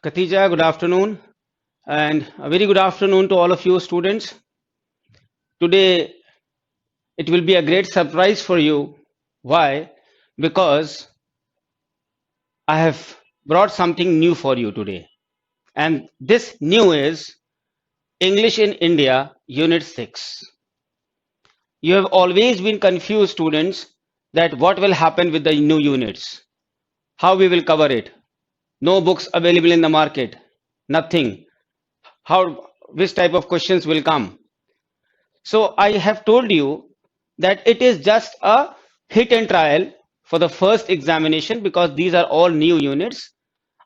Khatija, good afternoon, and a very good afternoon to all of you students. Today, it will be a great surprise for you. Why? Because I have brought something new for you today. And this new is English in India, Unit 6. You have always been confused, students, that what will happen with the new units, how we will cover it. No books available in the market, nothing. How, which type of questions will come? So I have told you that it is just a hit and trial for the first examination because these are all new units.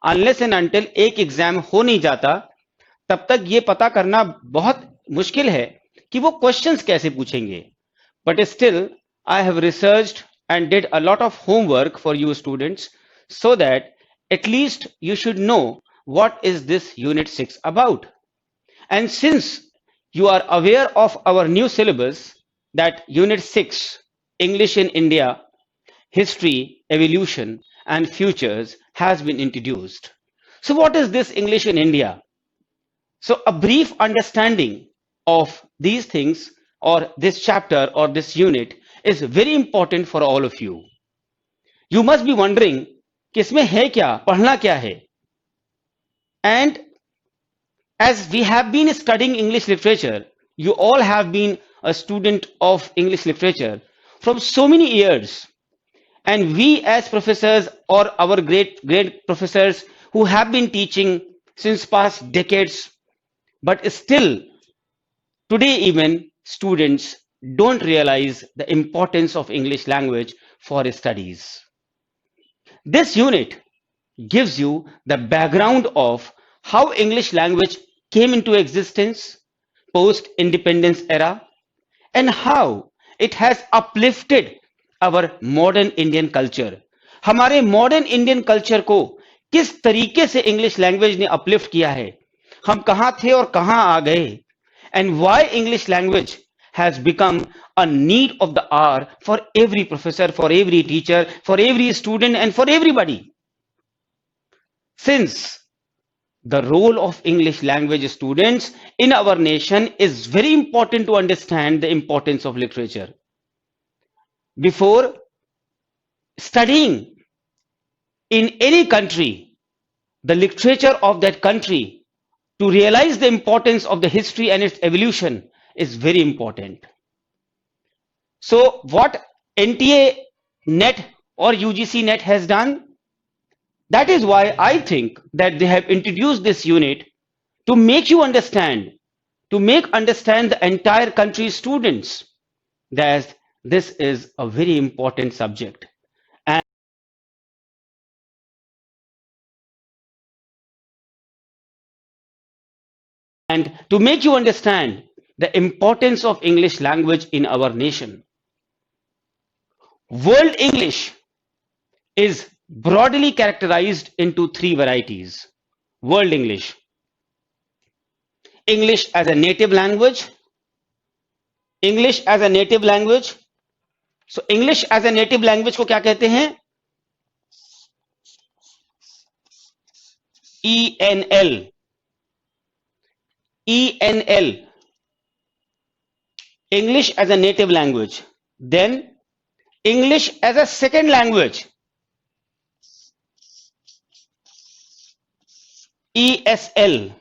Unless and until एक exam हो नहीं जाता तब तक ये पता करना बहुत मुश्किल है कि वो क्वेश्चंस कैसे पूछेंगे. But still, I have researched and did a lot of homework for you students so that at least you should know what is this Unit 6 about. And since you are aware of our new syllabus, that Unit 6, English in India, History, Evolution, and Futures has been introduced. So what is this English in India? So a brief understanding of these things or this chapter or this unit is very important for all of you. You must be wondering, कि इसमें है क्या, पढ़ना क्या है? And as we have been studying English literature, you all have been a student of English literature from so many years. And we as professors or our great professors who have been teaching since past decades, but still today even students don't realize the importance of English language for studies. This unit gives you the background of how English language came into existence post independence era and how it has uplifted our modern Indian culture. हमारे modern Indian culture को किस तरीके से English language ने uplift किया है, हम कहां थे और कहां आ गए, and why English language has become a need of the hour for every professor, for every teacher, for every student, and for everybody. Since the role of English language students in our nation is very important to understand the importance of literature. Before studying in any country, the literature of that country, to realize the importance of the history and its evolution is very important. So what NTA NET or UGC NET has done, that is why I think that they have introduced this unit to make you understand, to make understand the entire country's students that this is a very important subject. And to make you understand the importance of English language in our nation. World English is broadly characterized into three varieties. World English. English as a native language. English as a native language. So English as a native language को क्या कहते हैं? ENL. ENL. English as a native language. Then English as a second language. ESL.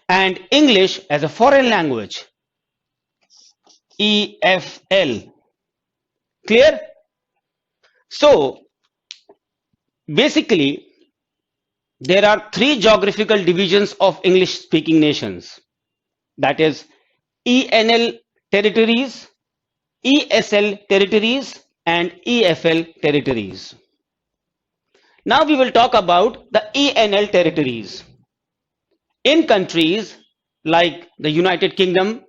And English as a foreign language. EFL. Clear? So basically there are three geographical divisions of English speaking nations, that is ENL territories, ESL territories, and EFL territories. Now we will talk about the ENL territories. In countries like the United Kingdom,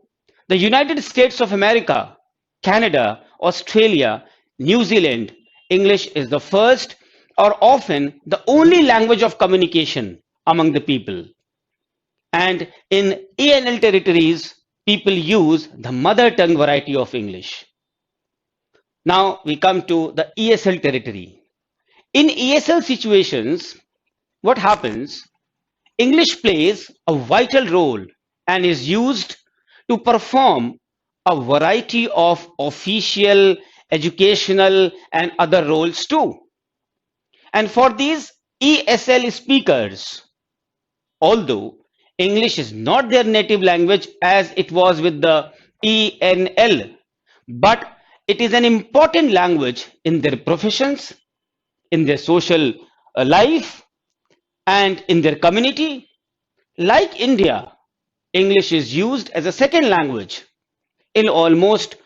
the United States of America, Canada, Australia, New Zealand, English is the first or often the only language of communication among the people. And in ENL territories, people use the mother tongue variety of English. Now we come to the ESL territory. In ESL situations, what happens? English plays a vital role and is used to perform a variety of official, educational, and other roles too. And for these ESL speakers, although English is not their native language as it was with the ENL, but it is an important language in their professions, in their social life, and in their community. Like India, English is used as a second language in almost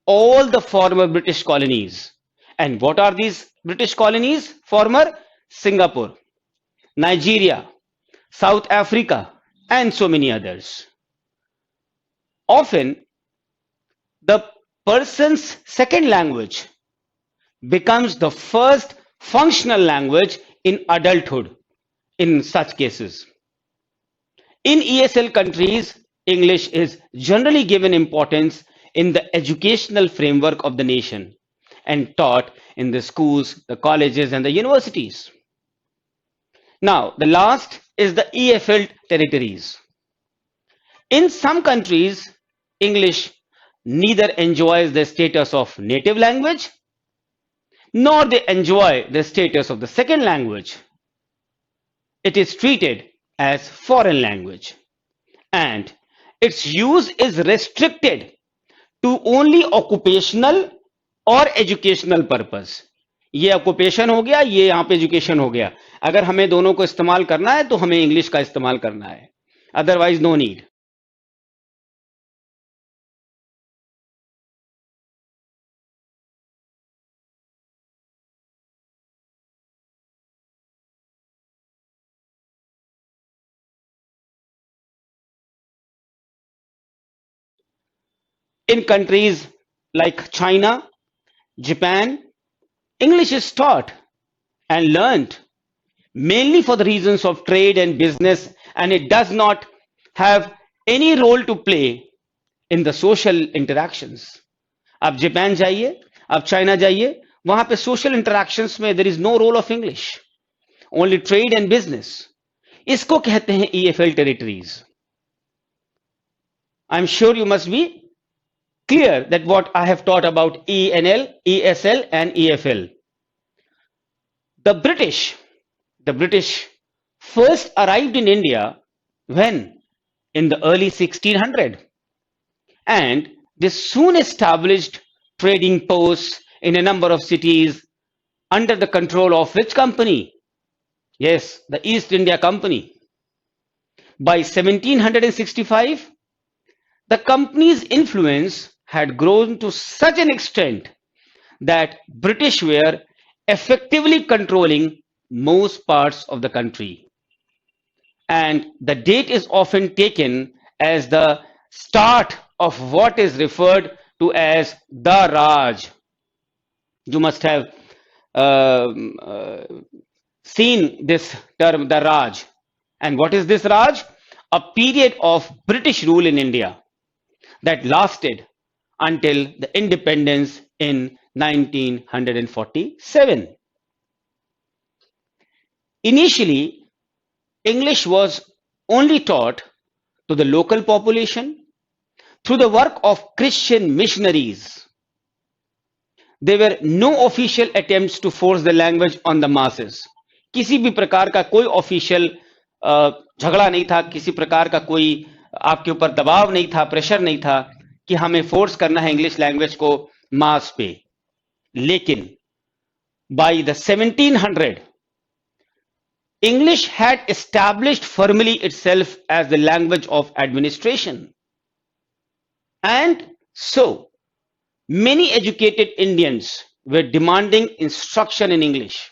all the former British colonies. And what are these British colonies? Former Singapore, Nigeria, South Africa, and so many others. Often, the person's second language becomes the first functional language in adulthood in such cases. In ESL countries, English is generally given importance in the educational framework of the nation and taught in the schools, the colleges, and the universities. Now, the last is the EFL territories. In some countries, English neither enjoys the status of native language nor they enjoy the status of the second language. It is treated as foreign language and its use is restricted to only occupational और educational purpose. ये occupation हो गया, ये यहाँ पे education हो गया. अगर हमें दोनों को इस्तेमाल करना है तो हमें इंग्लिश का इस्तेमाल करना है, otherwise no need. In countries like China, Japan, English is taught and learned mainly for the reasons of trade and business, and it does not have any role to play in the social interactions. आप Japan जाइए, आप China जाइए, वहां पे social interactions में there is no role of English, only trade and business. इसको कहते हैं EFL territories. I am sure you must be clear that what I have taught about ENL, ESL, and EFL. The British first arrived in India when? In the early 1600s, and they soon established trading posts in a number of cities under the control of which company? Yes, the East India Company. By 1765, the company's influence had grown to such an extent that British were effectively controlling most parts of the country. And the date is often taken as the start of what is referred to as the Raj. You must have seen this term, the Raj. And what is this Raj? A period of British rule in India that lasted until the independence in 1947. Initially, English was only taught to the local population through the work of Christian missionaries. There were no official attempts to force the language on the masses. किसी भी प्रकार का कोई official झगड़ा नहीं था, किसी प्रकार का कोई आपके ऊपर दबाव नहीं था, प्रेशर नहीं था कि हमें फोर्स करना है इंग्लिश लैंग्वेज को मास पे. लेकिन by the 1700, English had established firmly itself as the language of administration. And so, many educated Indians were demanding instruction in English.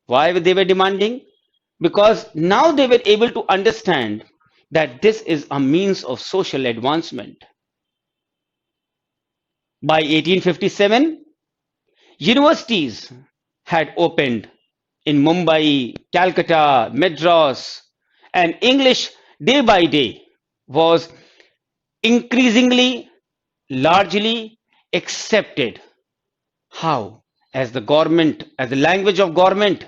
Why they were demanding? Because now they were able to understand that this is a means of social advancement. By 1857, universities had opened in Mumbai, Calcutta, Madras, and English day by day was increasingly largely accepted. How? As the government, as the language of government.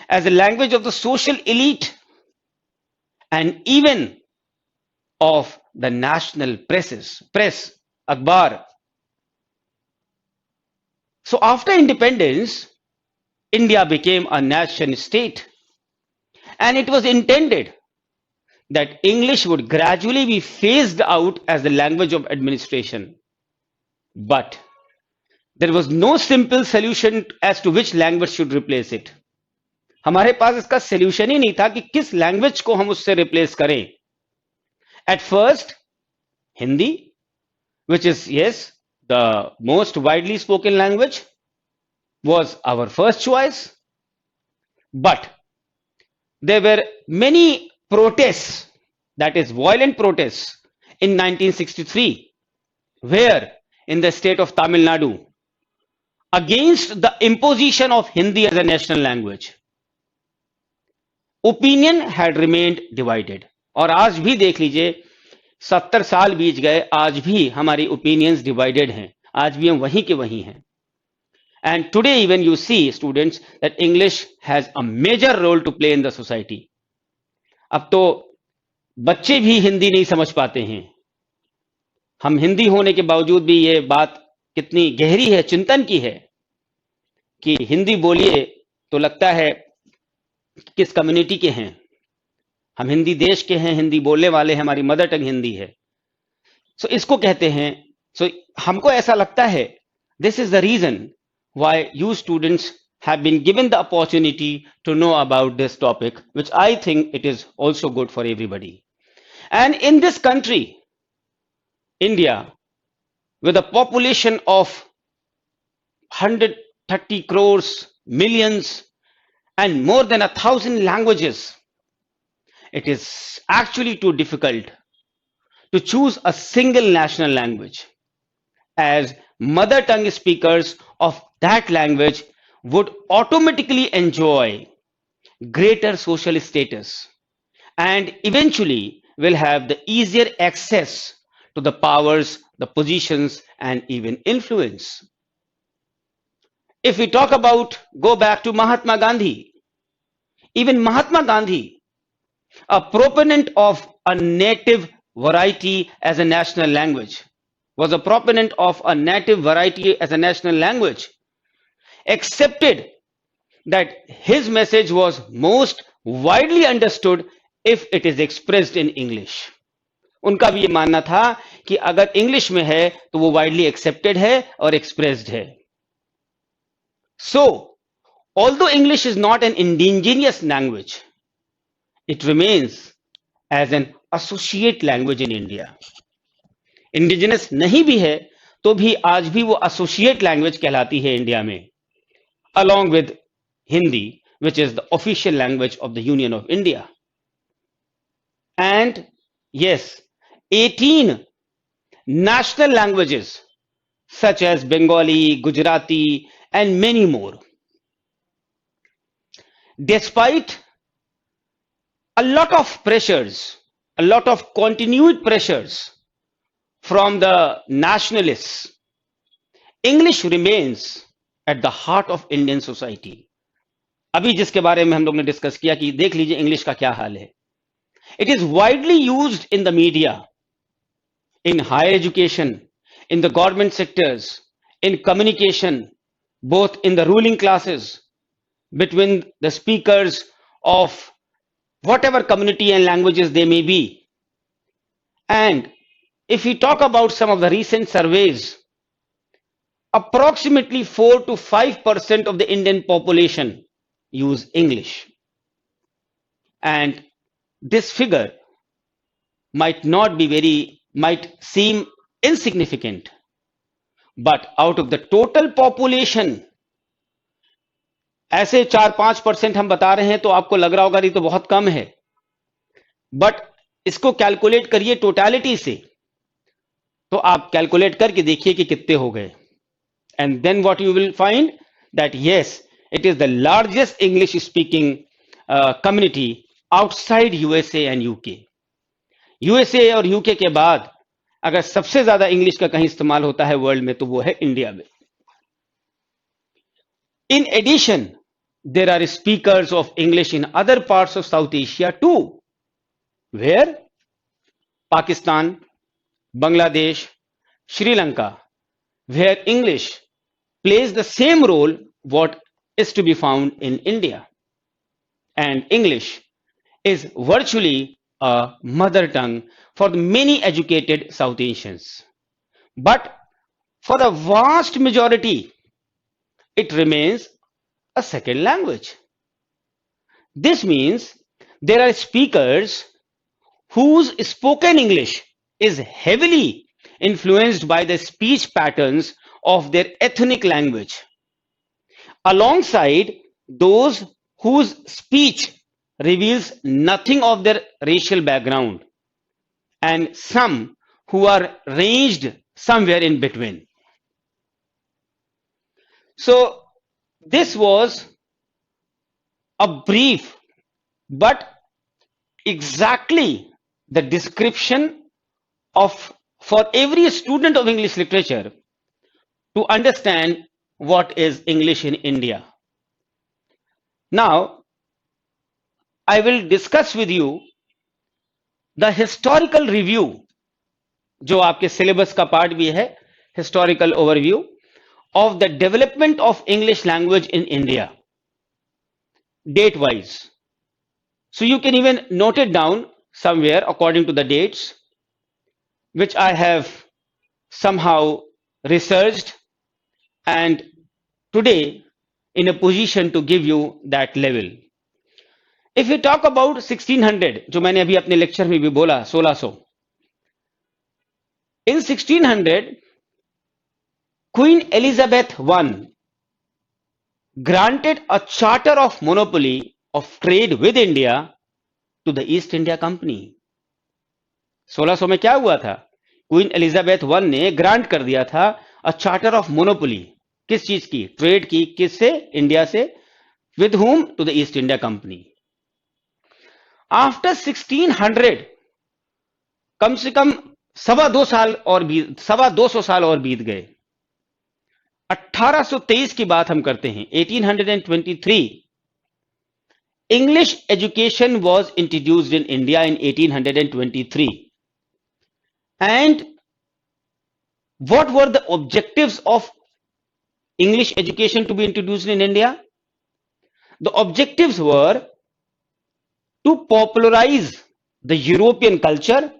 as a language of the social elite and even of the national press, Akbar. So after independence, India became a nation state, and it was intended that English would gradually be phased out as the language of administration. But there was no simple solution as to which language should replace it. हमारे पास इसका solution ही नहीं था कि किस language को हम उससे replace करें. At first, Hindi, which is, yes, the most widely spoken language, was our first choice. But there were many protests, that is violent protests, in 1963, where in the state of Tamil Nadu, against the imposition of Hindi as a national language. Opinion had remained divided. और आज भी देख लीजिए 70 साल बीत गए, आज भी हमारी ओपिनियंस डिवाइडेड हैं, आज भी हम वहीं के वहीं हैं. And today even you see, students, that English has a major role to play in the society. अब तो बच्चे भी हिंदी नहीं समझ पाते हैं. हम हिंदी होने के बावजूद भी ये बात कितनी गहरी है, चिंतन की है कि हिंदी बोलिए तो लगता है किस कम्युनिटी के हैं. हम हिंदी देश के हैं, हिंदी बोलने वाले हैं, हमारी मदर टंग हिंदी है. सो इसको कहते हैं. सो हमको ऐसा लगता है, this is the reason why you students have been given the opportunity to know about this topic, which I think it is also good for everybody. And in this country, India, with a population of 130 crores, millions, and more than 1,000 languages, it is actually too difficult to choose a single national language, as mother tongue speakers of that language would automatically enjoy greater social status and eventually will have the easier access to the powers, the positions, and even influence. If we talk about, go back to Mahatma Gandhi, even Mahatma Gandhi, a proponent of a native variety as a national language, was a proponent of a native variety as a national language, accepted that his message was most widely understood if it is expressed in English. उनका भी ये मानना था कि अगर English में है तो वो वाइडली एक्सेप्टेड है और एक्सप्रेस्ड है. So, although English is not an indigenous language, it remains as an associate language in India. Indigenous नहीं भी है तो भी आज भी वो एसोसिएट लैंग्वेज कहलाती है इंडिया में, along with Hindi, which is the official language of the Union of India. And yes, 18 national languages such as Bengali, Gujarati, and many more. Despite a lot of pressures, a lot of continued pressures from the nationalists, English remains at the heart of Indian society. अभी जिसके बारे में हम लोग ने discuss किया कि देख लीजिए इंग्लिश का क्या हाल है. It is widely used in the media, in higher education, in the government sectors, in communication, both in the ruling classes, between the speakers of whatever community and languages they may be. And if we talk about some of the recent surveys, approximately 4 to 5% of the Indian population use English. And this figure might seem insignificant, but out of the total population, ऐसे 4-5% हम बता रहे हैं तो आपको लग रहा होगा ये तो बहुत कम है, बट इसको कैलकुलेट करिए टोटलिटी से, तो आप कैलकुलेट करके देखिए कि कितने हो गए. And then what you will find that yes, it is the largest English speaking community outside USA and UK. USA और यूके के बाद अगर सबसे ज्यादा इंग्लिश का कहीं इस्तेमाल होता है वर्ल्ड में तो वो है इंडिया में. In addition, there are speakers of English in other parts of South Asia too, where Pakistan, Bangladesh, Sri Lanka, where English plays the same role what is to be found in India. And English is virtually a mother tongue for the many educated South Asians. But for the vast majority, it remains a second language. This means there are speakers whose spoken English is heavily influenced by the speech patterns of their ethnic language, alongside those whose speech reveals nothing of their racial background, and some who are ranged somewhere in between. So, this was a brief but exactly the description of for every student of English literature to understand what is English in India. Now, I will discuss with you the historical review, जो आपके syllabus का part भी है, historical overview of the development of English language in India, date wise. So you can even note it down somewhere according to the dates, which I have somehow researched and today in a position to give you that level. If we talk about 1600, जो मैंने अभी अपने lecture में भी बोला 1600, in 1600 Queen Elizabeth I granted a charter of monopoly of trade with India to the East India Company. 1600 में क्या हुआ था? क्वीन एलिजाबेथ वन ने ग्रांट कर दिया था अ चार्टर ऑफ मोनोपोली, किस चीज की? ट्रेड की, किससे? इंडिया से. With whom? To the East India company. After 1600 कम से कम 2.25 साल और बीत गए. 1823 की बात हम करते हैं. 1823 English education was introduced in India in 1823. And what were the objectives of English education to be introduced in India? The objectives were to popularize the European culture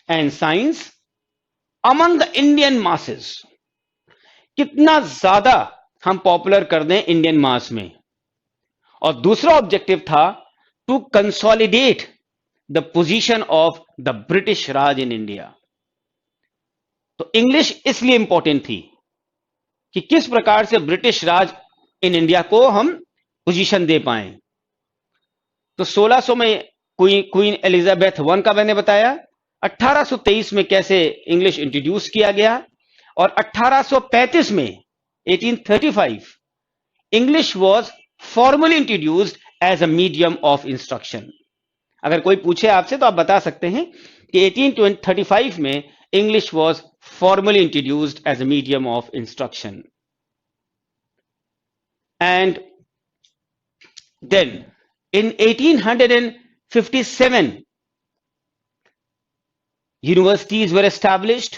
and science among the Indian masses. कितना ज्यादा हम popular कर दें Indian मास में. और दूसरा objective था to consolidate the position of the British Raj in India. तो इंग्लिश इसलिए इंपॉर्टेंट थी कि किस प्रकार से ब्रिटिश राज इन इंडिया को हम पोजीशन दे पाए. तो 1600 में क्वीन एलिजाबेथ वन का मैंने बताया. 1823 में कैसे इंग्लिश इंट्रोड्यूस किया गया और 1835 में 1835 English was formally introduced as a medium of instruction. अगर कोई पूछे आपसे तो आप बता सकते हैं कि 1835 में English was formally introduced as a medium of instruction. And then in 1857 universities were established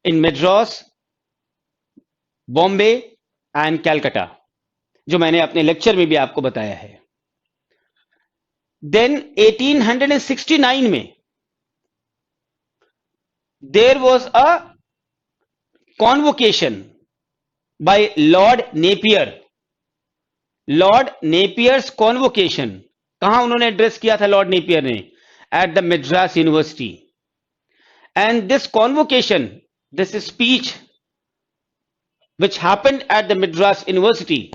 in Madras, Bombay and Calcutta, जो मैंने अपने लेक्चर में भी आपको बताया है. Then 1869 में there was a convocation by Lord Napier. Lord Napier's convocation कहां उन्होंने एड्रेस किया था? लॉर्ड नेपियर ने at the Madras university. And this convocation, this speech which happened at the Madras University,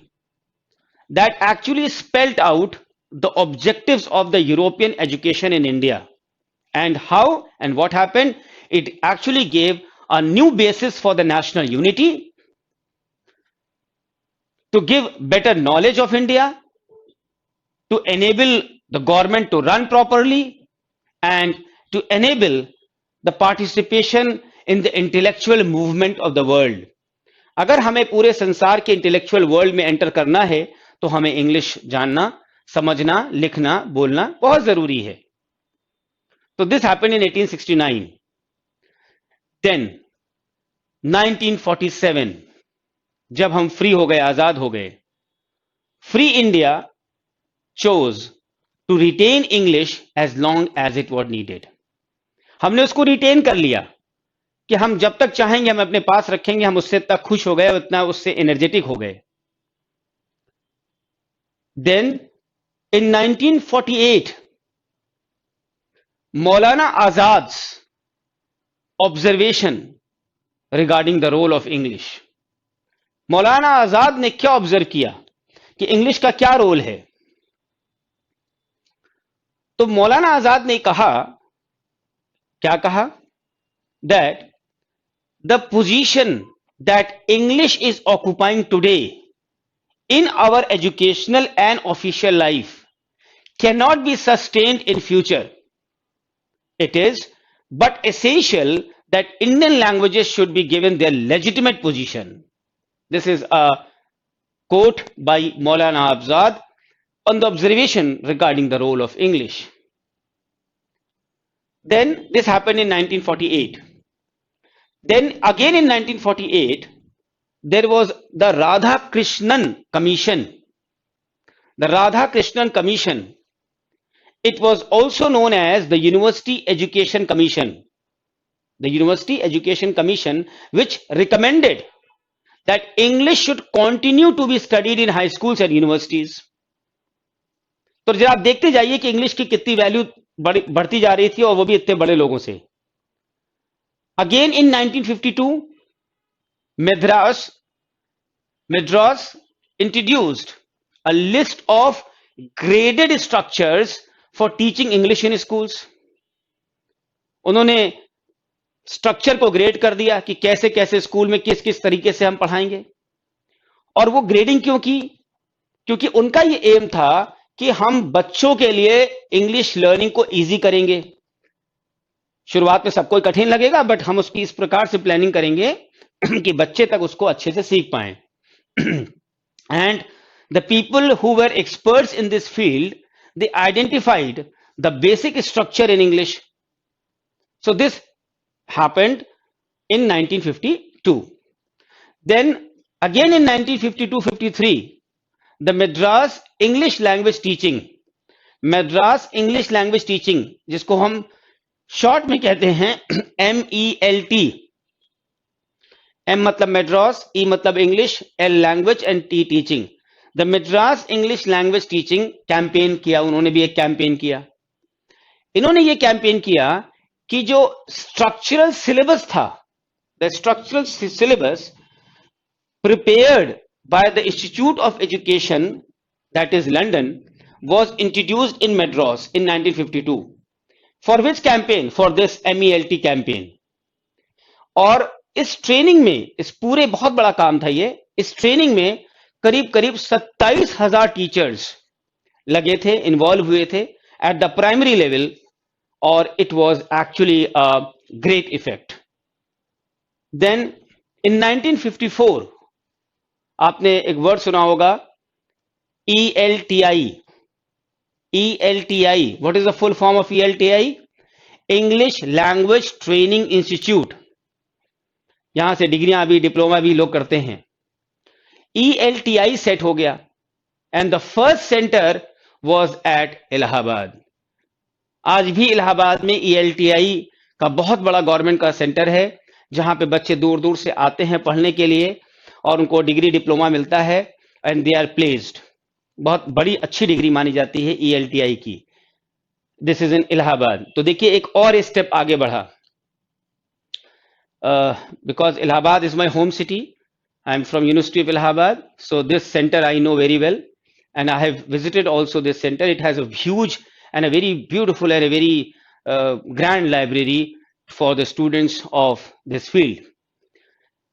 that actually spelled out the objectives of the European education in India. And how and what happened? It actually gave a new basis for the national unity, to give better knowledge of India, to enable the government to run properly, and to enable the participation in the intellectual movement of the world. अगर हमें पूरे संसार के intellectual world में enter करना है तो हमें इंग्लिश जानना, समझना, लिखना, बोलना बहुत जरूरी है. तो दिस हैपेंड इन 1869. देन 1947, जब हम फ्री हो गए, आजाद हो गए, free India chose to retain English as long as it was needed. हमने उसको रिटेन कर लिया कि हम जब तक चाहेंगे हम अपने पास रखेंगे, हम उससे इतना खुश हो गए, उतना उससे एनर्जेटिक हो गए. Then in 1948, Maulana Azad observation regarding the role of English. Maulana Azad ने क्या ऑब्जर्व किया कि इंग्लिश का क्या रोल है. तो मौलाना आजाद ने कहा, क्या कहा, that the position that English is occupying today in our educational and official life can not be sustained in future. It is but essential that Indian languages should be given their legitimate position. This is a quote by Maulana Azad on the observation regarding the role of English. Then this happened in 1948. Then again in 1948, there was the Radha Krishnan Commission. The Radha Krishnan Commission. It was also known as the University Education Commission. The University Education Commission, which recommended that English should continue to be studied in high schools and universities. तो जरा आप देखते जाइए कि English की कितनी value बढ़ती जा रही थी, और वो भी इतने बड़े लोगों से. Again in 1952, Madras introduced a list of graded structures for teaching English in schools. उन्होंने स्ट्रक्चर को ग्रेड कर दिया कि कैसे कैसे स्कूल में किस किस तरीके से हम पढ़ाएंगे. और वो ग्रेडिंग क्यों की? क्योंकि उनका ये एम था कि हम बच्चों के लिए इंग्लिश लर्निंग को इजी करेंगे. शुरुआत में सबको कठिन लगेगा, बट हम उसकी इस प्रकार से प्लानिंग करेंगे कि बच्चे तक उसको अच्छे से सीख पाए. And the people who were experts in this field, they identified the basic structure in English. So this happened in 1952. Then again in 1952-53, the Madras English Language Teaching, जिसको हम शॉर्ट में कहते हैं MELT. M मतलब Madras, E मतलब English, L language and T teaching. The Madras English Language Teaching campaign किया. उन्होंने भी एक कैंपेन किया. इन्होंने ये कैंपेन किया कि जो स्ट्रक्चरल सिलेबस था, the structural syllabus prepared by the institute of education, that is London, was introduced in Madras in 1952. For which campaign? For this MELT campaign. और इस ट्रेनिंग में, इस पूरे बहुत बड़ा काम था ये, इस ट्रेनिंग में करीब करीब 27,000 टीचर्स लगे थे, इन्वॉल्व हुए थे एट द प्राइमरी लेवल, और it was actually a great effect. Then in 1954, आपने एक वर्ड सुना होगा ELTI. ELTI, what is the full form of ELTI? English Language Training Institute. यहां से डिग्रियां भी, डिप्लोमा भी लोग करते हैं. ELTI सेट हो गया, and the first center was at Allahabad. आज भी इलाहाबाद में ELTI का बहुत बड़ा गवर्नमेंट का सेंटर है, जहां पे बच्चे दूर दूर से आते हैं पढ़ने के लिए, और उनको डिग्री डिप्लोमा मिलता है, एंड दे आर प्लेस्ड. बहुत बड़ी अच्छी डिग्री मानी जाती है ELTI की. This is in Allahabad. तो देखिए एक और स्टेप आगे बढ़ा. Because Allahabad is my home city, I am from university of Allahabad, so this centre I know very well, and I have visited also this centre. It has a huge and a very beautiful and a very grand library for the students of this field.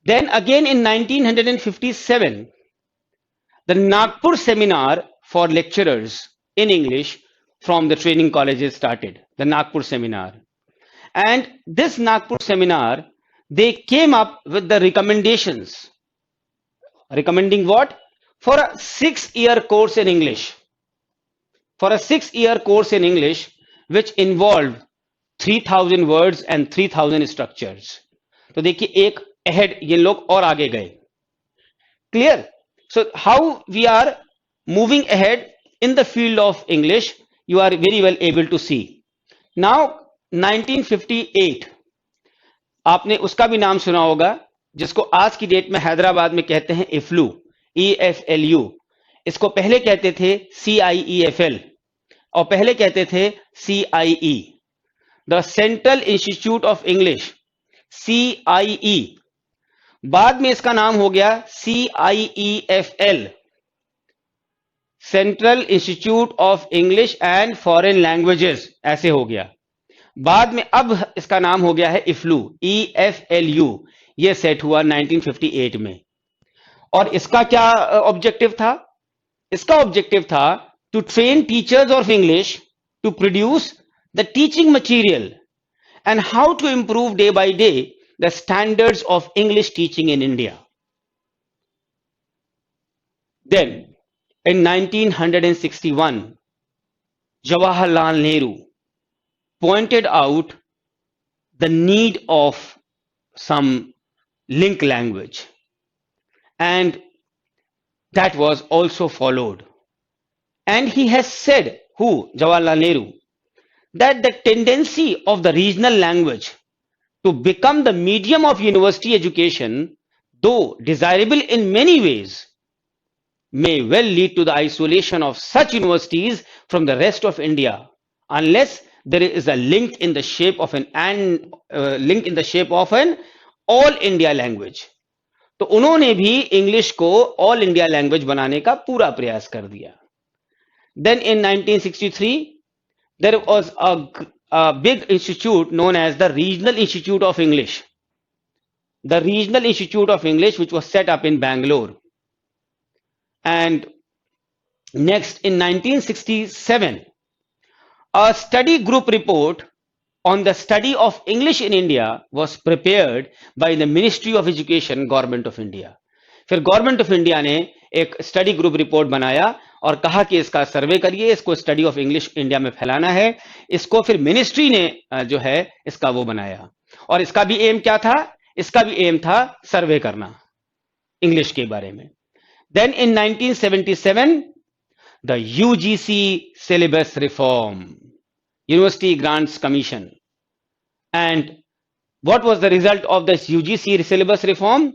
Then again in 1957, the Nagpur seminar for lecturers in English from the training colleges started, the Nagpur seminar. And this Nagpur seminar, they came up with the recommendations. Recommending what? for a 6-year course in English, for a 6-year course in English, which involved 3000 words and 3000 structures. तो देखिए एक ahead ये लोग और आगे गए. Clear? So how we are moving ahead in the field of English, you are very well able to see. Now 1958 आपने उसका भी नाम सुना होगा, जिसको आज की डेट में हैदराबाद में कहते हैं इफ्लू, EFLU. इसको पहले कहते थे CIEFL और पहले कहते थे CIE, the central institute of English, CIE. बाद में इसका नाम हो गया CIEFL, central institute of English and foreign languages, ऐसे हो गया. बाद में अब इसका नाम हो गया है इफ्लू, EFLU. ये सेट हुआ 1958 में. और इसका क्या ऑब्जेक्टिव था? इसका ऑब्जेक्टिव था to train teachers of English to produce the teaching material and how to improve day by day the standards of English teaching in India. Then in 1961, Jawaharlal Nehru pointed out the need of some link language, and that was also followed. And he has said, who? Jawaharlal Nehru, that the tendency of the regional language to become the medium of university education, though desirable in many ways, may well lead to the isolation of such universities from the rest of India, unless there is a link in the shape of an all India language. तो उन्होंने भी English को all India language बनाने का पूरा प्रयास कर दिया. Then in 1963 there was a big institute known as the Regional Institute of English, the Regional Institute of English, which was set up in Bangalore. And next in 1967, a study group report on the study of English in India was prepared by the Ministry of Education, Government of India. फिर government of India ने एक study group report बनाया और कहा कि इसका सर्वे करिए, इसको स्टडी ऑफ इंग्लिश इंडिया में फैलाना है. इसको फिर मिनिस्ट्री ने जो है इसका वो बनाया. और इसका भी एम क्या था? इसका भी एम था सर्वे करना इंग्लिश के बारे में. Then in 1977, the UGC syllabus reform, University Grants Commission. And what was the result of this UGC syllabus reform?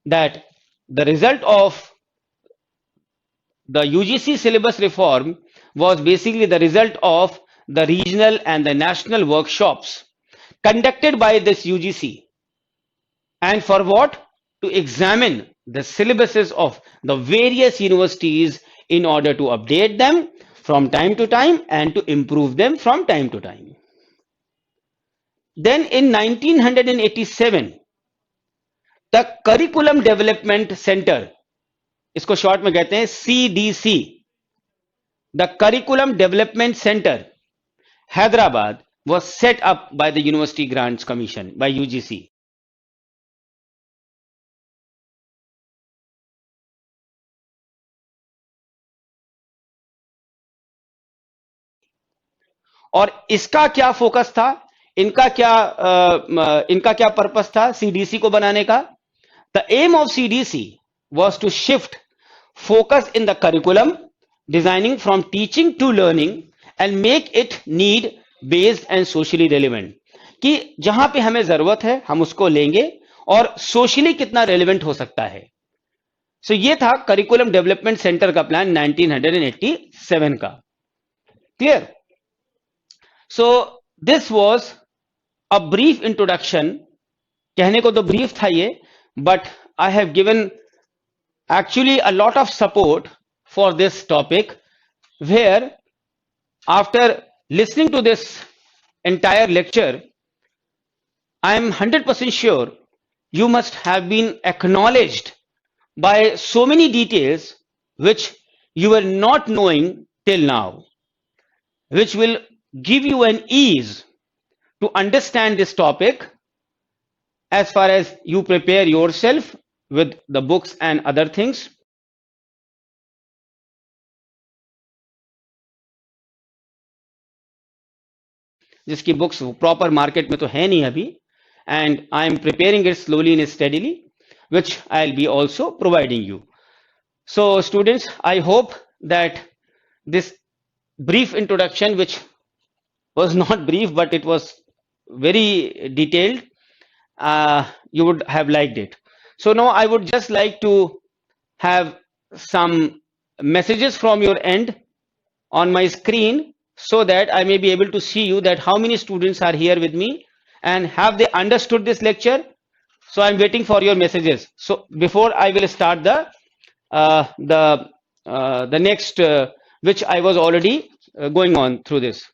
That the result of the UGC syllabus reform was basically the result of the regional and the national workshops conducted by this UGC. And for what? To examine the syllabuses of the various universities in order to update them from time to time and to improve them from time to time. Then in 1987, the Curriculum Development Center, इसको short में कहते हैं CDC, the Curriculum Development Center, Hyderabad, was set up by the University Grants Commission, by UGC. और इसका क्या focus था? इनका क्या पर्पस था सीडीसी को बनाने का? The aim of CDC was to shift focus in the curriculum, designing from teaching to learning and make it need based and socially relevant. कि जहां पे हमें जरूरत है हम उसको लेंगे और सोशली कितना रेलेवेंट हो सकता है. सो ये था करिकुलम डेवलपमेंट सेंटर का प्लान 1987 का. Clear? So this was a brief introduction. कहने को तो ब्रीफ था ये, but I have given actually a lot of support for this topic, where after listening to this entire lecture, I am 100% sure you must have been acknowledged by so many details which you were not knowing till now, which will give you an ease to understand this topic as far as you prepare yourself with the books and other things. जिसकी books proper market में तो है नहीं अभी, and I am preparing it slowly and steadily, which I'll be also providing you. So students, I hope that this brief introduction, which was not brief but it was very detailed, you would have liked it. So now I would just like to have some messages from your end on my screen, so that I may be able to see you that how many students are here with me and have they understood this lecture. So I'm waiting for your messages. So before I will start the next which I was already going on through this.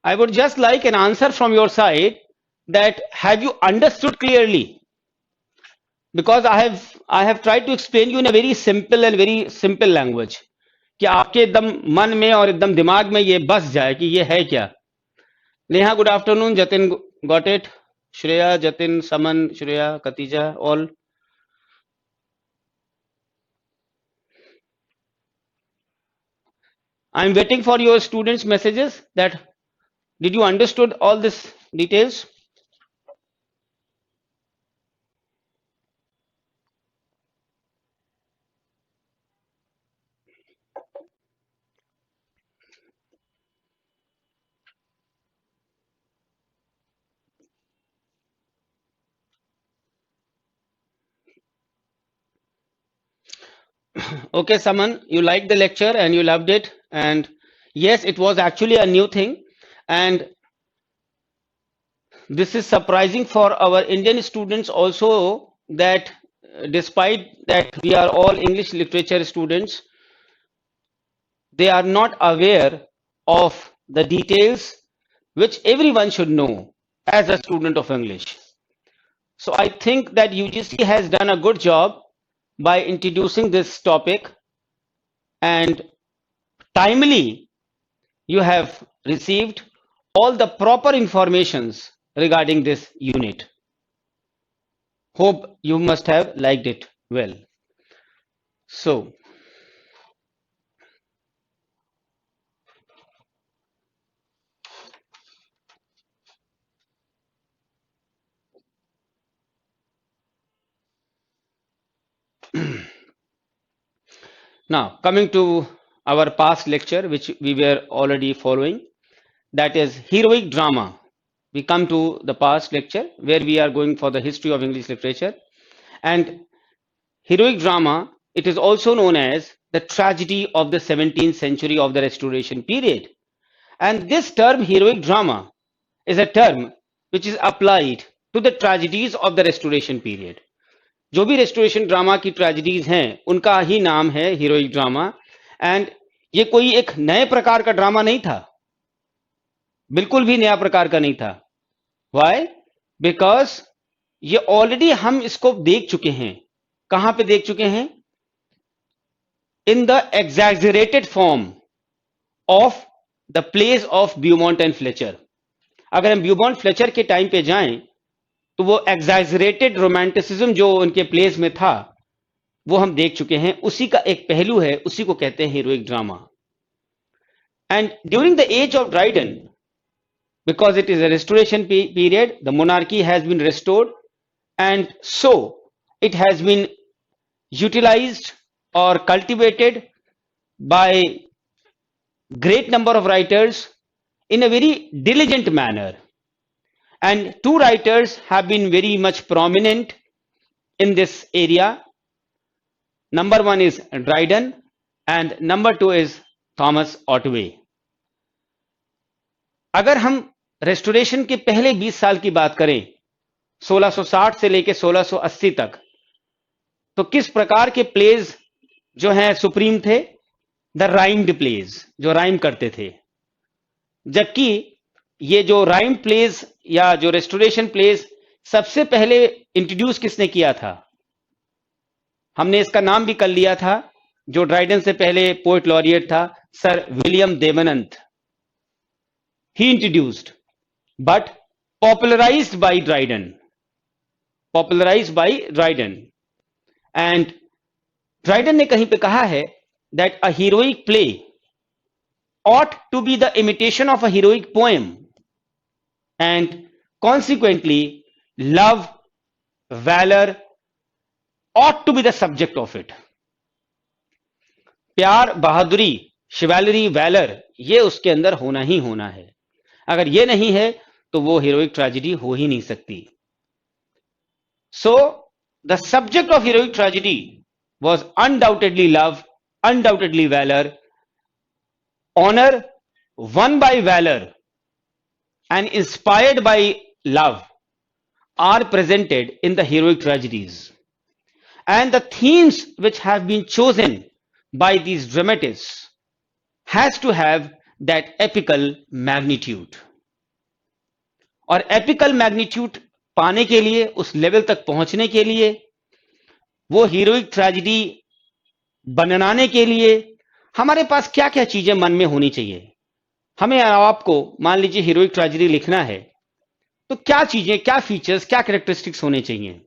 I would just like an answer from your side that have you understood clearly? Because I have tried to explain you in a very simple language कि आपके एकदम मन में और एकदम दिमाग में ये बस जाए कि ये है क्या. Neha, good afternoon. Jatin got it. Shreya, Jatin, Saman, Shreya, Katija, all. I'm waiting for your students' messages that did you understood all this details? Okay, Saman, you liked the lecture and you loved it. And yes, it was actually a new thing. And this is surprising for our Indian students also, that despite that we are all English literature students, they are not aware of the details which everyone should know as a student of English. So I think that UGC has done a good job by introducing this topic, and timely you have received all the proper informations regarding this unit. Hope you must have liked it well. So now coming to our past lecture, which we were already following, that is heroic drama. We come to the past lecture where we are going for the history of English literature. And heroic drama, it is also known as the tragedy of the 17th century of the Restoration period. And this term heroic drama is a term which is applied to the tragedies of the Restoration period. जो भी restoration drama की tragedies हैं उनका ही नाम है heroic drama. And ये कोई एक नए प्रकार का ड्रामा नहीं था, बिल्कुल भी नया प्रकार का नहीं था. व्हाई? बिकॉज ये ऑलरेडी हम इसको देख चुके हैं. कहां पे देख चुके हैं? In the exaggerated form of the place of Beaumont and Fletcher. अगर हम ब्यूमॉन्ट फ्लेचर के टाइम पे जाएं तो वो एग्जैजरेटेड रोमांटिसिज्म जो उनके प्लेस में था वो हम देख चुके हैं. उसी का एक पहलू है, उसी को कहते हैं heroic drama. And during the age of Dryden, because it is a restoration period, the monarchy has been restored, and so it has been utilized or cultivated by great number of writers in a very diligent manner. And two writers have been very much prominent in this area. Number one is Dryden and number two is Thomas Otway. अगर हम restoration के पहले 20 साल की बात करें, 1660 से लेकर 1680 तक, तो किस प्रकार के प्लेज जो हैं सुप्रीम थे? द राइम्ड प्लेज, जो राइम करते थे. जबकि ये जो राइम प्लेज या जो रेस्टोरेशन प्लेज सबसे पहले इंट्रोड्यूस किसने किया था? हमने इसका नाम भी कर लिया था, जो ड्राइडन से पहले पोएट लॉरिएट था, sir William Davenant. he introduced, but popularized by Dryden. Popularized by Dryden. And Dryden ने कहीं पे कहा है that a heroic play ought to be the imitation of a heroic poem, and consequently love, valor ought to be the subject of it. प्यार, बहादुरी, शिवैलरी, valour, ये उसके अंदर होना ही होना है. अगर ये नहीं है तो वो हीरोइक ट्रेजेडी हो ही नहीं सकती. So the subject of heroic tragedy was undoubtedly love, undoubtedly valor, honor won by valor and inspired by love are presented in the heroic tragedies. And the themes which have been chosen by these dramatists has to have that epical magnitude. और apical magnitude पाने के लिए, उस level तक पहुंचने के लिए, वो हीरोइक ट्रेजेडी बनाने के लिए हमारे पास क्या क्या चीजें मन में होनी चाहिए. हमें आपको मान लीजिए हीरोइक ट्रेजेडी लिखना है तो क्या चीजें, क्या फीचर्स, क्या कैरेक्टरिस्टिक्स होने चाहिए.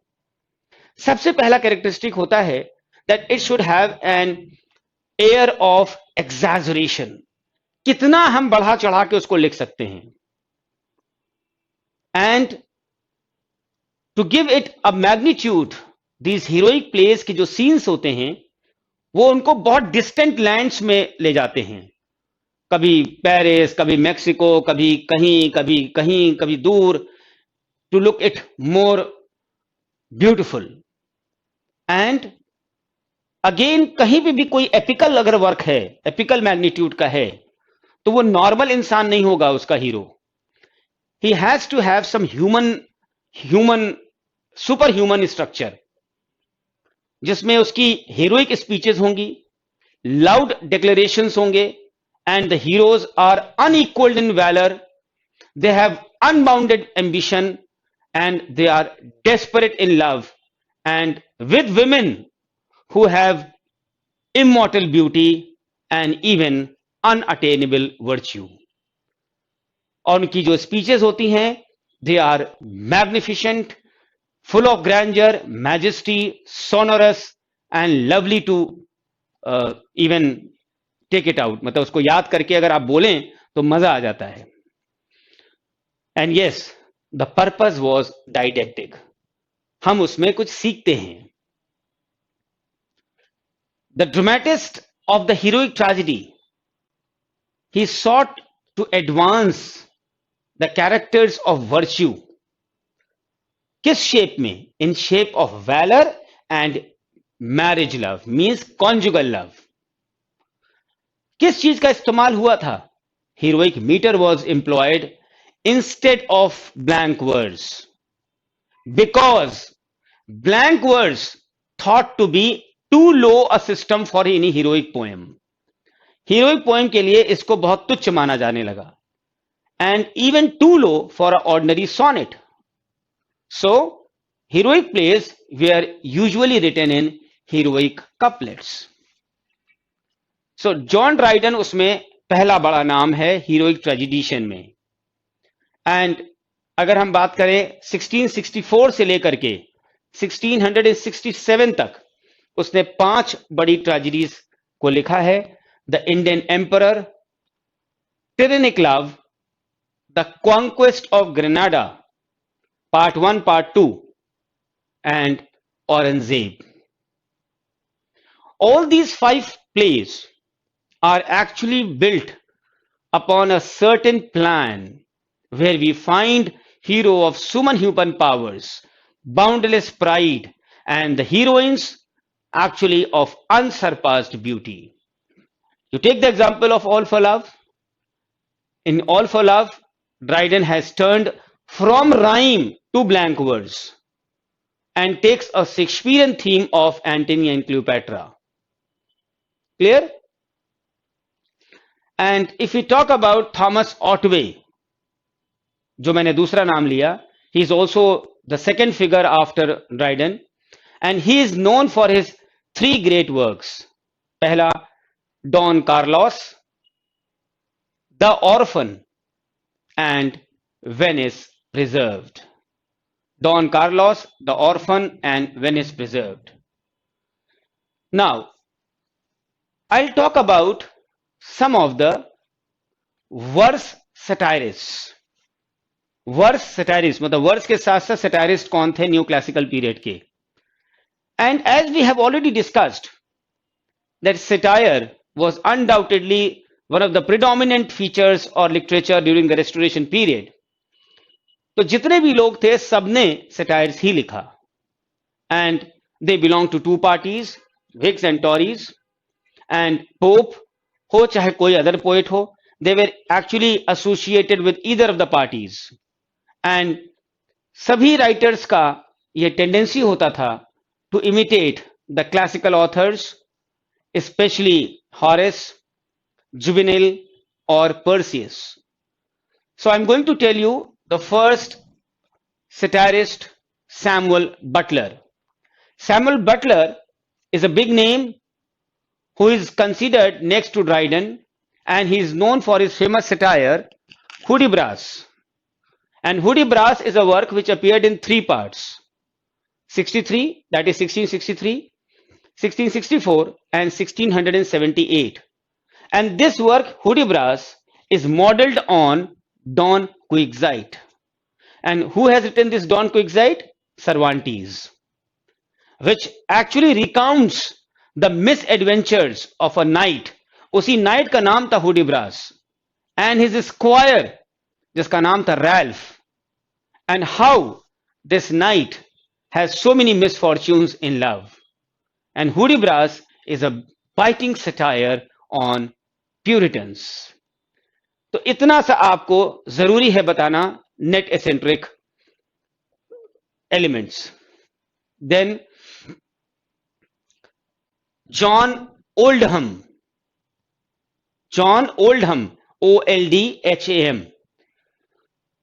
सबसे पहला कैरेक्टरिस्टिक होता है that it should have an air of exaggeration. कितना हम बढ़ा चढ़ा के उसको लिख सकते हैं. And to give it a magnitude, these heroic place के जो सीन्स होते हैं वो उनको बहुत डिस्टेंट लैंड्स में ले जाते हैं. कभी पेरिस, कभी मेक्सिको, कभी कहीं, कभी कहीं, कभी दूर, to look it more beautiful. And again कहीं पे भी कोई एपिकल अगर वर्क है, एपिकल मैग्नीट्यूड का है, तो वो नॉर्मल इंसान नहीं होगा उसका hero. He has to have some human super human structure, जिसमें उसकी हीरोइक स्पीचेस होंगी, लाउड डिक्लेरेशंस होंगे, and the heroes are unequalled in valour, they have unbounded ambition, and they are desperate in love, and with women who have immortal beauty and even unattainable virtue. और उनकी जो speeches होती हैं, they are magnificent, full of grandeur, majesty, sonorous and lovely to even take it out. मतलब उसको याद करके अगर आप बोलें तो मजा आ जाता है. And yes, the purpose was didactic. हम उसमें कुछ सीखते हैं. The dramatist of the heroic tragedy, he sought to advance the characters of virtue. किस शेप में? In shape of valor and marriage love, means conjugal love. किस चीज का इस्तेमाल हुआ था? Heroic meter was employed instead of blank words, because blank words thought to be too low a system for any heroic poem. Heroic poem के लिए इसको बहुत तुच्छ माना जाने लगा, and even too low for an ordinary sonnet. So heroic plays were usually written in heroic couplets. So John Dryden उसमें पहला बड़ा नाम है heroic tragedian में. And अगर हम बात करें 1664 से लेकर के 1667 तक उसने 5 बड़ी ट्रेजेडीज को लिखा है. The Indian emperor, tyrannic love, the conquest of Granada part 1, part 2 and Aurangzeb. All these 5 plays are actually built upon a certain plan where we find hero of superhuman powers, boundless pride, and the heroines actually of unsurpassed beauty. You take the example of All for Love. In All for Love, Dryden has turned from rhyme to blank words and takes a Shakespearean theme of Antony and Cleopatra. Clear? And if we talk about Thomas Otway, जो मैंने दूसरा नाम लिया, he is also the second figure after Dryden, and he is known for his 3 great works. पहला, Don Carlos, The Orphan, and Venice Preserved. Don Carlos, The Orphan, and Venice Preserved. Now, I'll talk about some of the verse satirist. Verse satirist मतलब verse के साथ साथ satirist कौन थे new classical period के. And as we have already discussed that satire was undoubtedly one of the predominant features or literature during the restoration period. तो जितने भी लोग थे सबने सटायर्स ही लिखा. And they belong to two parties, Whigs and Tories, and Pope हो चाहे कोई अदर पोएट हो, they were actually associated with either of the parties. And सभी राइटर्स का यह टेंडेंसी होता था to imitate the classical authors, especially Horace, Juvenal, or Persius. So I'm going to tell you the first satirist, Samuel Butler. Samuel Butler is a big name who is considered next to Dryden, and he is known for his famous satire, Hudibras. And Hudibras is a work which appeared in three parts: 63, that is 1663, 1664, and 1678. And this work, Hudibras, is modeled on Don Quixote. And who has written this Don Quixote? Cervantes, which actually recounts the misadventures of a knight. उसी knight का नाम था Hudibras, and his squire जिसका नाम था Ralph, and how this knight has so many misfortunes in love. And Hudibras is a biting satire on Puritans. तो इतना सा आपको जरूरी है बताना नेट eccentric elements. Then John Oldham. John Oldham, OLDHAM.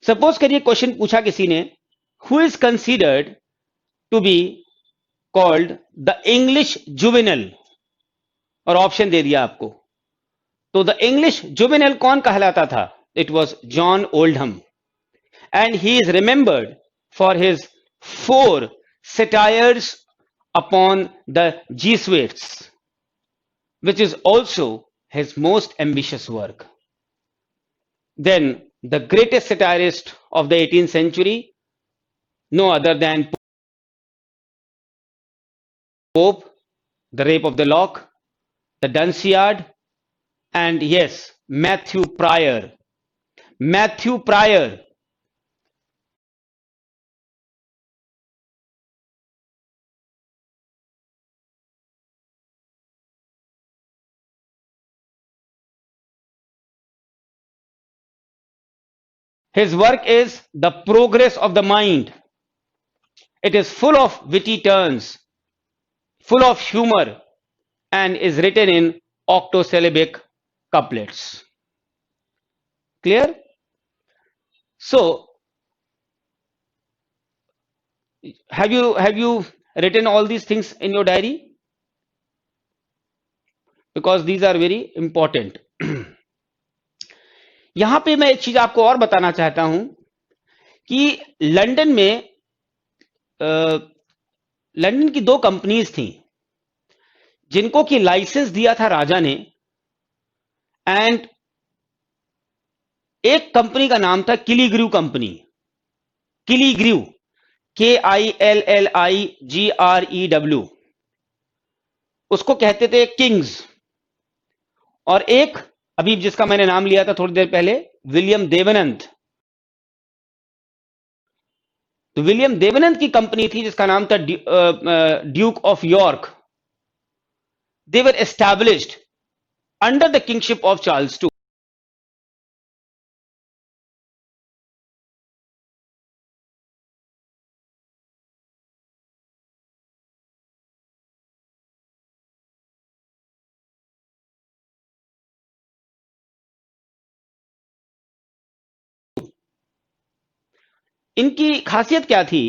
Suppose करिए क्वेश्चन पूछा किसी ने, who is considered to be called the English Juvenal, और ऑप्शन दे दिया आपको. तो द इंग्लिश जुवेनल कौन कहलाता था? It was John Oldham. And he is remembered for his 4 satires upon the Jesuits, which is also his most ambitious work. Then the greatest satirist of the 18th century, no other than Pope, The Rape of the Lock, The Dunciad, and yes, Matthew Prior. Matthew Prior. His work is The Progress of the Mind. It is full of witty turns, full of humor, and is written in octosyllabic couplets. Clear? So, have you written all these things in your diary? Because these are very important. यहां पे मैं एक चीज आपको और बताना चाहता हूं कि लंदन में लंदन की 2 कंपनीज थी जिनको कि लाइसेंस दिया था राजा ने. एंड एक कंपनी का नाम था किलीग्रू कंपनी. किलीग्रू, KILLIGREW, उसको कहते थे किंग्स. और एक अभी जिसका मैंने नाम लिया था थोड़ी देर पहले, विलियम देवानंद. तो विलियम देवानंद की कंपनी थी जिसका नाम था Duke of York. They were established under the kingship of Charles II. इनकी खासियत क्या थी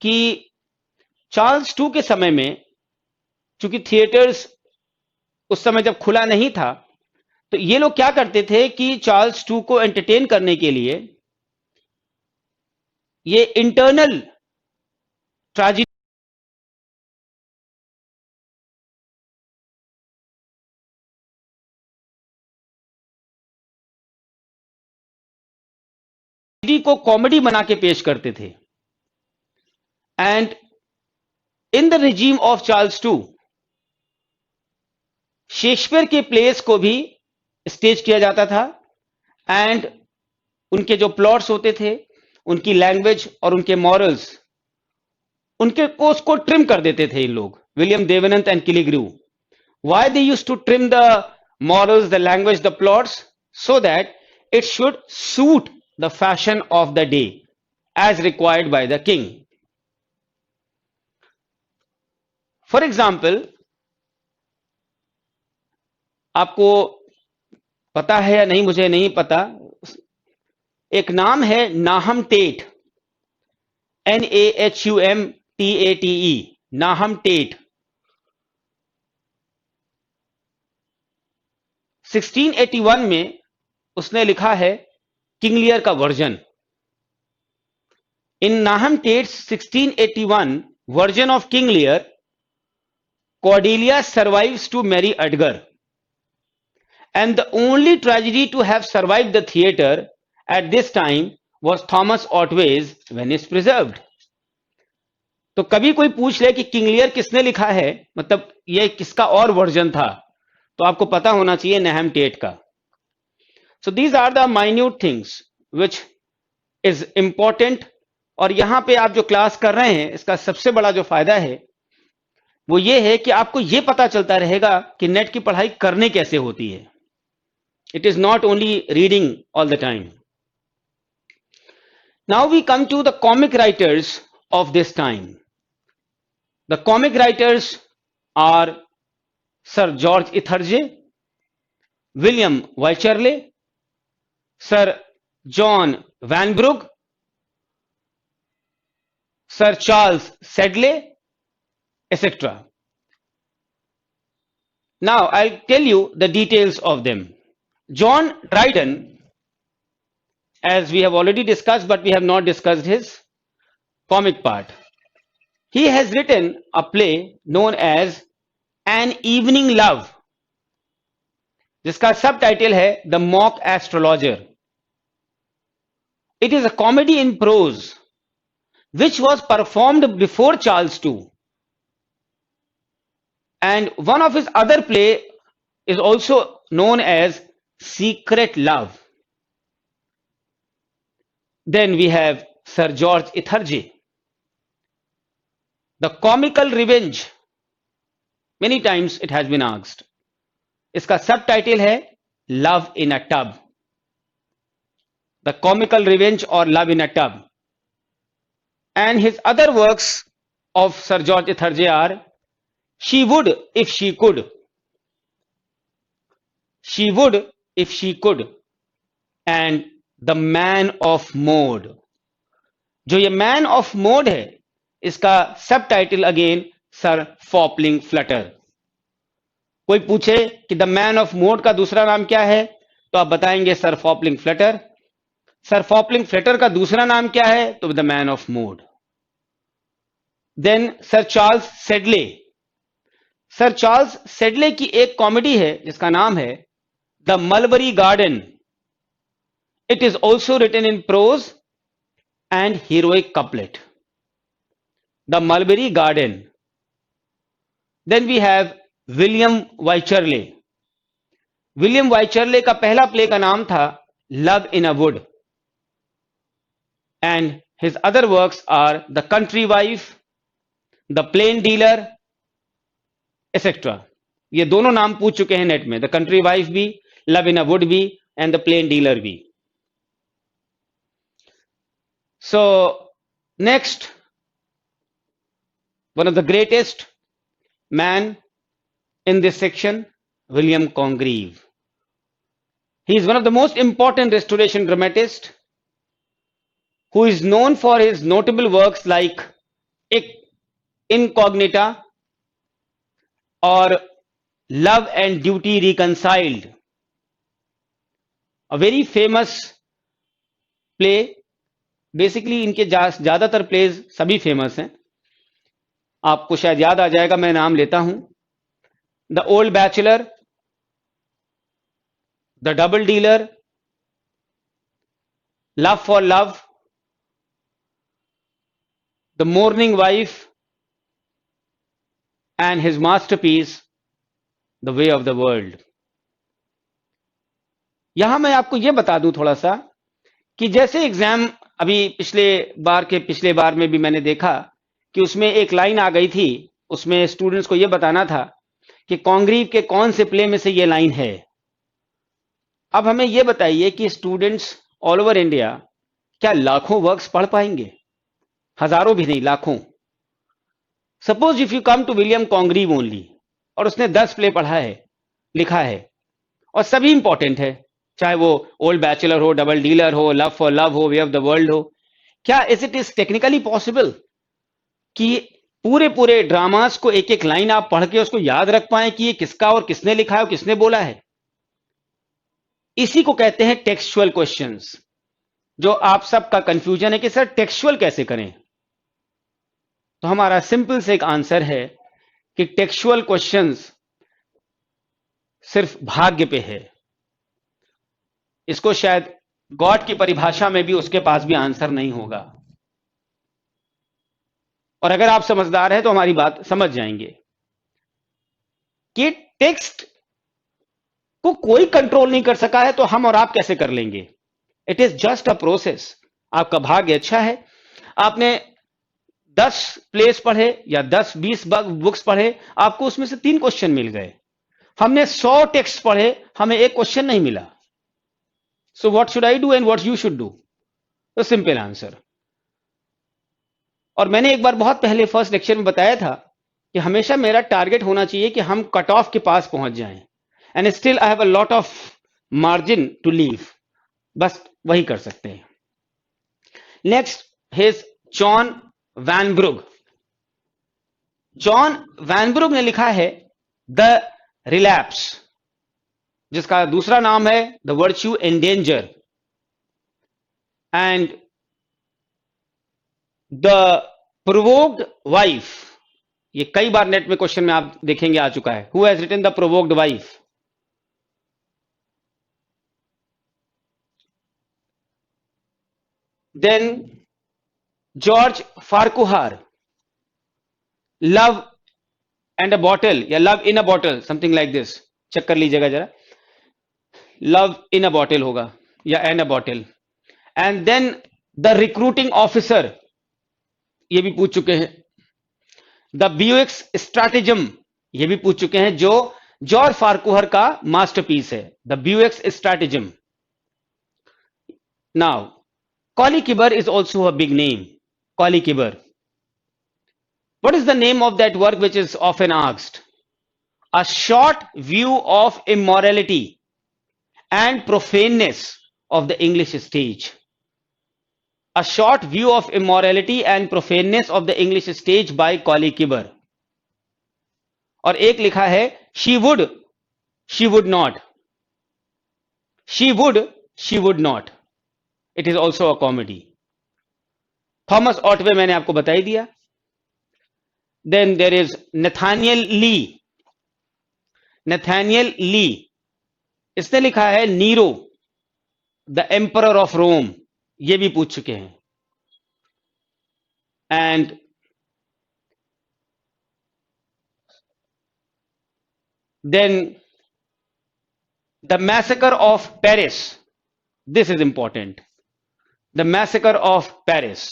कि चार्ल्स II के समय में, चूंकि थिएटर्स उस समय जब खुला नहीं था, तो ये लोग क्या करते थे कि चार्ल्स टू को एंटरटेन करने के लिए ये इंटरनल ट्रेजेडी को कॉमेडी बना के पेश करते थे। And in the regime of Charles to Shakespeare के प्लेस को भी स्टेज किया जाता था एंड उनके जो प्लॉट्स होते थे, उनकी लैंग्वेज और उनके मॉरल्स, उनके को उसको ट्रिम कर देते थे इन लोग, William Davenant and Killigrew. Why they used to trim the morals, the language, the plots, so that it should suit the fashion of the day as required by the king. For example, आपको पता है या नहीं मुझे नहीं पता, एक नाम है नाहम टेट, NAHUMTATE, नाहम टेट। 1681 में उसने लिखा है किंग लियर का version. In Nahum Tate's 1681 version of King Lear, Cordelia survives to marry Edgar and the only tragedy to have survived the theatre at this time was Thomas Otway's Venice Preserved. तो कभी कोई पूछ ले कि King Lear किसने लिखा है, मतलब ये किसका और वर्जन था, तो आपको पता होना चाहिए नाहम टेट का। So these are the minute things which is important. और यहां पे आप जो क्लास कर रहे हैं, इसका सबसे बड़ा जो फायदा है वो ये है कि आपको ये पता चलता रहेगा कि नेट की पढ़ाई करने कैसे होती है। It is not only reading all the time. Now we come to the comic writers of this time. The comic writers are Sir George Itherje, William Wycherley, Sir John Vanbrugh, Sir Charles Sedley, etc. Now I'll tell you the details of them. John Dryden, as we have already discussed, but we have not discussed his comic part. He has written a play known as An Evening Love, जिसका subtitle है the mock astrologer. It is a comedy in prose which was performed before Charles two, and one of his other play is also known as secret love. Then we have sir George Etherege, the comical revenge. Many times it has been asked. इसका subtitle है love in a tub, the comical revenge और love in a tub. And his other works of sir George Etherege are she would if she could, she would if she could, and the man of mode. जो ये man of mode है, इसका subtitle again sir Fopling Flutter. कोई पूछे कि the man of mode का दूसरा नाम क्या है, तो आप बताएंगे Sir Fopling Flutter. Sir Fopling Flutter का दूसरा नाम क्या है, तो the man of Mode. Then Sir Charles Sedley. Sir Charles Sedley की एक कॉमेडी है जिसका नाम है the Mulberry Garden. It is also written in prose and heroic couplet, the Mulberry Garden. Then we have William Wycherley. William Wycherley का पहला play का नाम था Love in a Wood, and his other works are The Country Wife, The Plain Dealer, etc. ये दोनों नाम पूछ चुके हैं नेट में, The Country Wife भी, Love in a Wood भी, and The Plain Dealer भी। So next, one of the greatest man in this section, William Congreve. He is one of the most important Restoration dramatists who is known for his notable works like Incognita or Love and Duty Reconciled, a very famous play, basically इनके ज्यादातर pledge सभी famous हैं, आपको शायद याद आ जाएगा, मैं नाम लेता हूं। The old bachelor, the double dealer, love for love, the morning wife and his masterpiece the way of the world. यहां मैं आपको यह बता दूं थोड़ा सा कि जैसे एग्जाम अभी पिछले बार में भी मैंने देखा कि उसमें एक लाइन आ गई थी, उसमें स्टूडेंट्स को यह बताना था कि कॉन्ग्रीव के कौन से प्ले में से यह लाइन है। अब हमें यह बताइए कि स्टूडेंट्स ऑल ओवर इंडिया क्या लाखों वर्क्स पढ़ पाएंगे? हजारों भी नहीं, लाखों। Suppose if you come to William Congreve only और उसने 10 प्ले पढ़ा है, लिखा है, और सभी इंपॉर्टेंट है, चाहे वो ओल्ड बैचलर हो, डबल डीलर हो, लव फॉर लव हो, वे ऑफ द वर्ल्ड हो, क्या इट इज टेक्निकली पॉसिबल कि पूरे पूरे ड्रामास को एक एक लाइन आप पढ़ के उसको याद रख पाए कि ये किसका और किसने लिखा है और किसने बोला है? इसी को कहते हैं टेक्सचुअल क्वेश्चंस। जो आप सबका कंफ्यूजन है कि सर टेक्सचुअल कैसे करें, तो हमारा सिंपल से एक आंसर है कि टेक्सचुअल क्वेश्चंस सिर्फ भाग्य पे है। इसको शायद गॉड की परिभाषा में भी उसके पास भी आंसर नहीं होगा। और अगर आप समझदार हैं तो हमारी बात समझ जाएंगे कि टेक्स्ट को कोई कंट्रोल नहीं कर सका है, तो हम और आप कैसे कर लेंगे? It is just a process. आपका भाग्य अच्छा है, आपने 10 प्लेस पढ़े या 10-20 बुक्स पढ़े, आपको उसमें से 3 क्वेश्चन मिल गए। हमने 100 टेक्स्ट पढ़े, हमें एक क्वेश्चन नहीं मिला। So what should I do and what you should do? तो सिंपल आंसर। और मैंने एक बार बहुत पहले फर्स्ट लेक्चर में बताया था कि हमेशा मेरा टारगेट होना चाहिए कि हम कट ऑफ के पास पहुंच जाएं, and still I have a lot of margin to leave. बस वही कर सकते हैं। Next his John Vanbrugh. John Vanbrugh ने लिखा है द रिलैप्स, जिसका दूसरा नाम है the Virtue Endanger, and the Provoked Wife. ये कई बार नेट में क्वेश्चन में आप देखेंगे आ चुका है। Who has written the Provoked Wife? Then George Farquhar, love and a bottle या love in a bottle, something like this, check कर लीजिएगा जरा, लव इन अ बॉटल होगा या an a bottle. And then the Recruiting Officer, ये भी पूछ चुके हैं। द ब्यूइक्स स्ट्रैटेजम, ये भी पूछ चुके हैं, जो जॉर्ज फार्कुहर का मास्टरपीस है, the Beaux Stratagem. Now Colley Cibber is also a big name. Colley Cibber, what is the name of that work which is often asked? A short view of immorality and profaneness of the English stage. A short view of immorality and profaneness of the English stage by Colley Cibber. और एक लिखा है she would not, she would not. It is also a comedy. Thomas Otway मैंने आपको बता ही दिया। Then there is Nathaniel Lee. Nathaniel Lee, इसने लिखा है Nero the emperor of Rome, ये भी पूछ चुके हैं। And then the massacre of Paris, this is important, the massacre of Paris,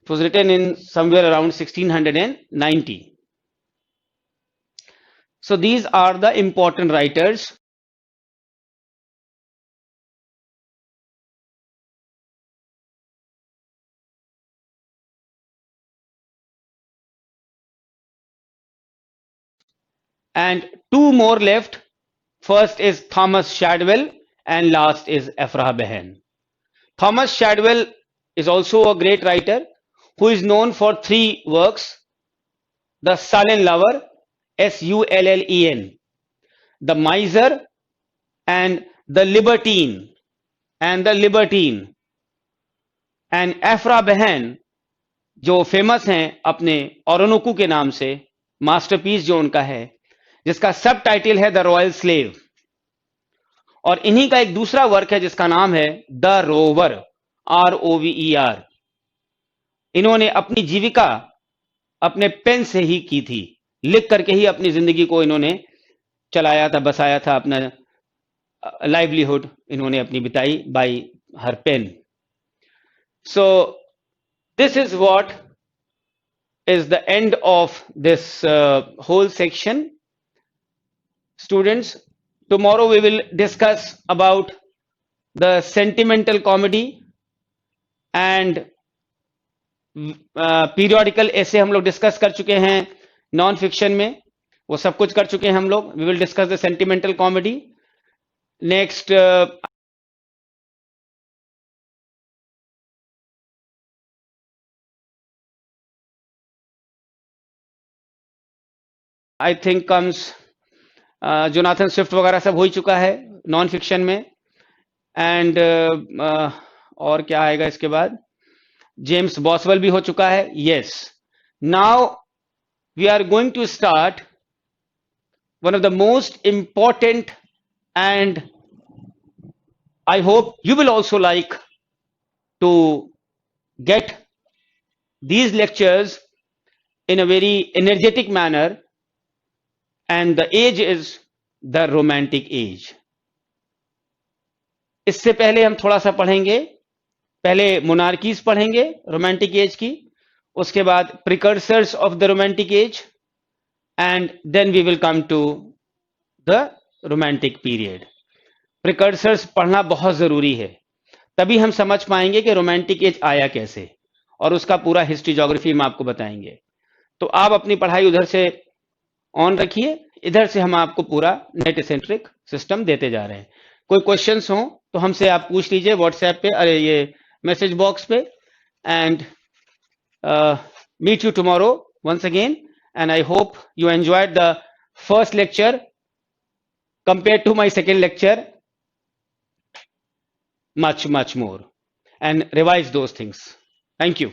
it was written in somewhere around 1690. So these are the important writers. And 2 more left. First is Thomas Shadwell and last is Ephraim Behan. Thomas Shadwell is also a great writer who is known for 3 works: The Sullen Lover, Sullen, The Miser, and the Libertine and the Libertine and Aphra Behn जो famous हैं अपने ओरोनोकू के नाम से, masterpiece जो उनका है, जिसका सब टाइटल है द रॉयल स्लेव, और इन्हीं का एक दूसरा वर्क है जिसका नाम है द रोवर, ROVER। इन्होंने अपनी जीविका अपने पेन से ही की थी, लिख करके ही अपनी जिंदगी को इन्होंने चलाया था, बसाया था, अपना लाइवलीहुड इन्होंने अपनी बिताई by her pen. So this is what is the end of this whole section. Students, tomorrow we will discuss about the sentimental comedy and periodical essay हम लोग डिस्कस कर चुके हैं नॉन फिक्शन में, वो सब कुछ कर चुके हैं हम लोग। We will discuss the sentimental comedy next. I think comes Jonathan Swift वगैरह सब हो ही चुका है नॉन फिक्शन में। एंड और क्या आएगा इसके बाद? जेम्स बॉसवेल भी हो चुका है। Yes, now we are going to start one of the most important and I hope you will also like to get these lectures in a very energetic manner, and the age is the romantic age. इससे पहले हम थोड़ा सा पढ़ेंगे, पहले monarchies पढ़ेंगे romantic as की, उसके बाद precursors of the romantic age, and then we will come to the romantic period. Precursors पढ़ना बहुत जरूरी है, तभी हम समझ पाएंगे कि रोमांटिक एज आया कैसे, और उसका पूरा हिस्ट्री ज्योग्राफी हम आपको बताएंगे। तो आप अपनी पढ़ाई उधर से ऑन रखिए, इधर से हम आपको पूरा नेट सेंट्रिक सिस्टम देते जा रहे हैं। कोई क्वेश्चंस हो तो हमसे आप पूछ लीजिए व्हाट्सएप पे, अरे ये मैसेज बॉक्स पे। And meet you tomorrow once again, and I hope you enjoyed the first lecture compared to my second lecture much more, and revise those things. Thank you.